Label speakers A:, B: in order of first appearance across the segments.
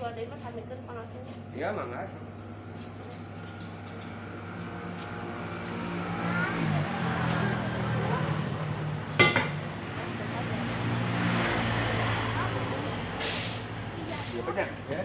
A: jual deui mah samikeun panasnya.
B: Iya, mangga. Iya banyak ya.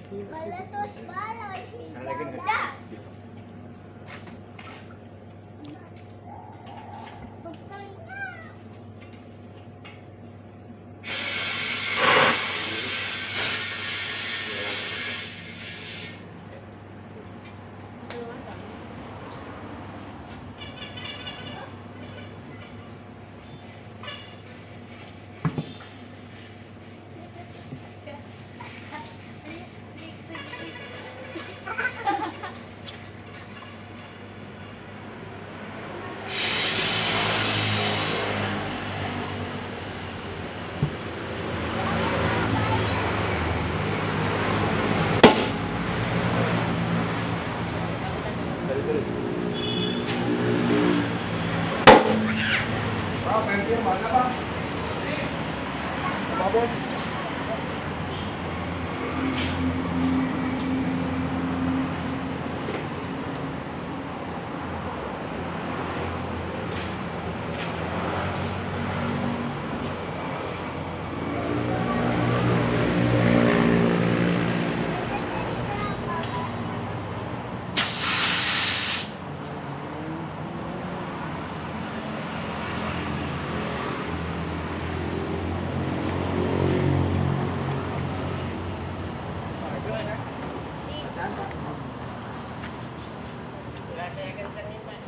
C: Meletus balai.
B: Kalahin ka.
C: Dah. Tukang na.
B: Pak, pensil mana, Pak? Apa?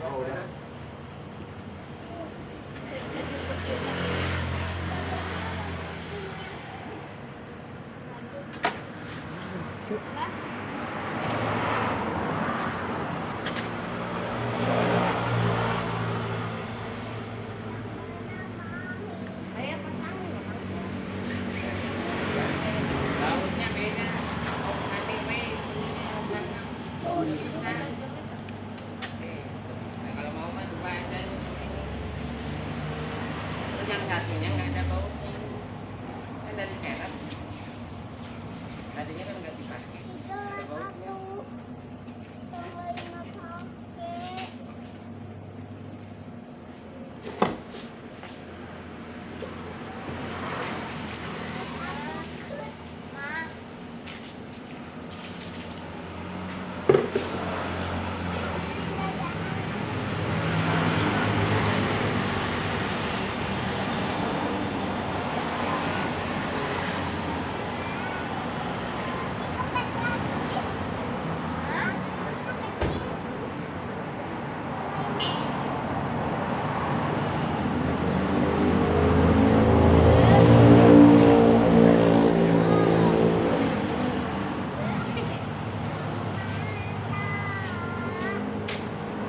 B: Oh, udah.
A: Saya pasang
D: Lautnya beda. Oh, nanti Mei bisa. Nah, kalau mau mah dua aja. Terus yang satunya nggak ada bautnya. Kan dari serep. Tadinya kan nggak dipakai. Ada bautnya.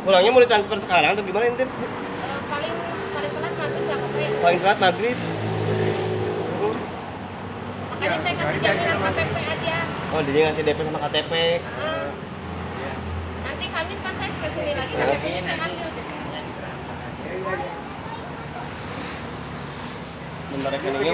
B: Pulangnya mau ditransfer sekarang atau gimana, Intin?
A: paling paling
E: paling telat maghrib.
A: Makanya saya kasih jaminan KTP aja.
E: Oh, dia ngasih DP sama KTP.
A: Nanti Kamis kan saya kesini lagi, KTP-nya saya ambil.
E: Bentar rekeningnya.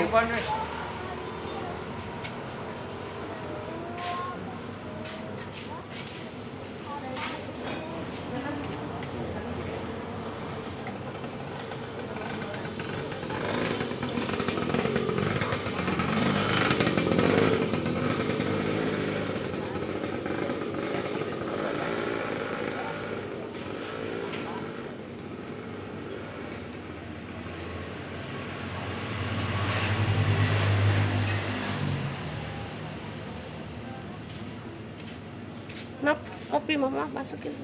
A: Nah, kopi mama masukin.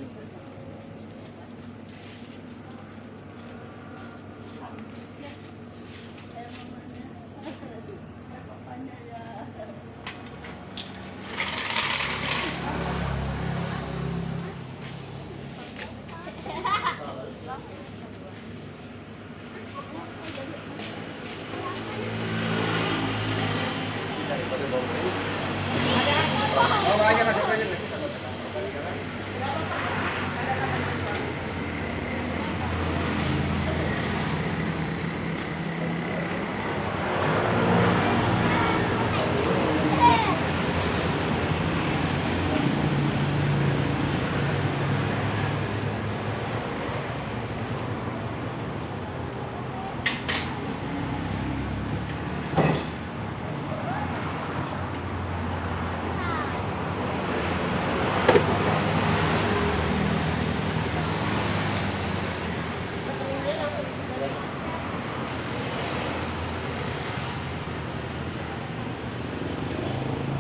B: Bawa aja masuk aja.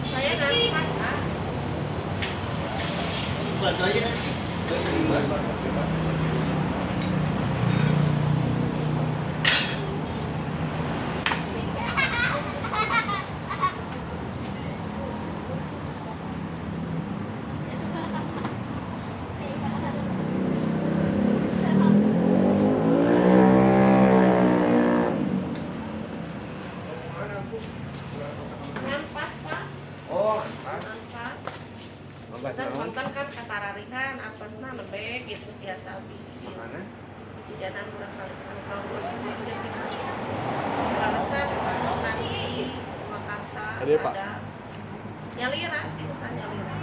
A: Saya nanti pas, Kak.
E: Bantu aja nanti.
A: Ngampas, Pak.
B: Oh,
A: Ngampas.
B: Mangga
A: Dan
B: naon?
A: konten kan kata rarikan apesna lebih gitu biasa
B: Mana?
A: jangan kurang kali kalau konstitusi gitu balasan nasi Jakarta
E: Ada, Pak?
A: nyalira sih usah nyalira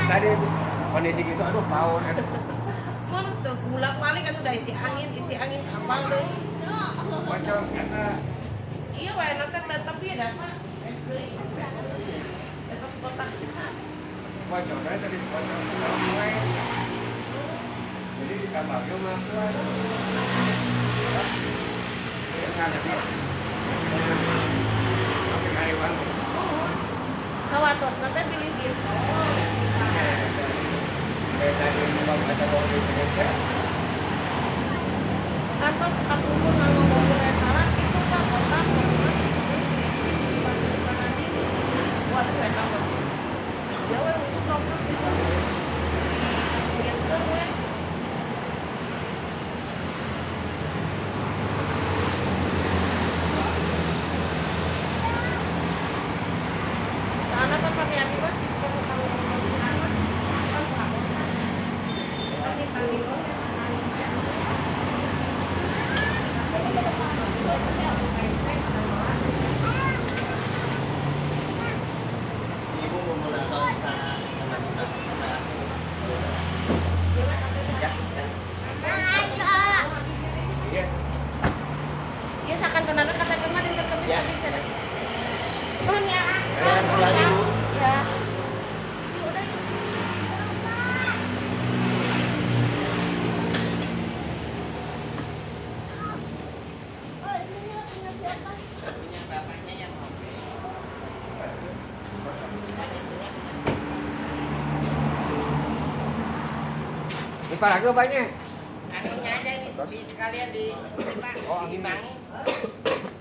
B: Tadi itu kondisi gitu, aduh paun.
A: mun tuh gula paling kan udah isi angin kapal deh
B: Pocong kata
A: iya wae nanti tapi ada apa itu kotak bisa
B: pocong tadi pocong. Jadi di kamarnya mah kuat. Ya kan ada. Oke, hariwan.
A: kawatos nanti pilih gitu
B: Kayak tadi mau ada mau di sini.
A: kantos aku pun nggak ngomong restoran itu pak kotak pas depan nanti buat kereta pak ya weh untuk nomor bisa lihat ke weh sana kan kami abi mas sistem kalau ngomong anak kan bangun kan kita tadi
E: Ibu mau menatau sa anak-anak. Ya, ya.
B: Iya.
A: Iya sakan tenaga kata kemarin terkebis
E: Ya.
A: bicara. Mohon ya.
E: Pulang Ibu.
A: Ya.
D: Punya bapaknya yang oke.
B: Ini lagi banyak.
D: Anginnya aja nih, di sekalian di Pak,
B: Oh,
D: di
B: angin.
D: bangun.